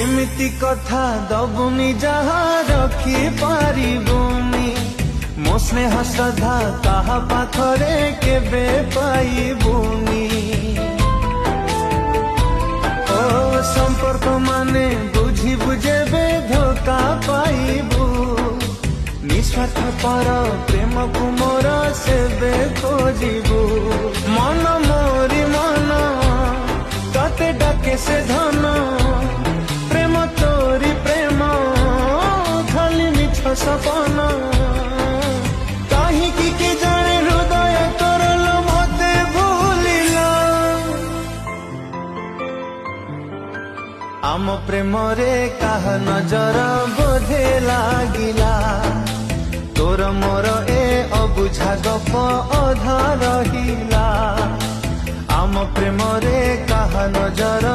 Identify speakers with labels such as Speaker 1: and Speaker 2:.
Speaker 1: एमिति कथा दबुनी जहा रखी पारिबुनी मो स्नेह श्रद्धा ताहा पाखरे केबे पाइबुनी ओ संपर्क माने बुझी बुझेबे धोका पाइबु निस्वार्थ पर प्रेम को मोर सेबे खोजिबु मन मोरी मन तते डाके से धन प्रेम तोरी प्रेम खाली मिछ सपन कहीं की जाने हृदय करल मते भूलिला आम प्रेम रे काह नजर बोधे लागिला तोर मोर ए अबुझा गप अधा रहिला आम प्रेम रे काह नजर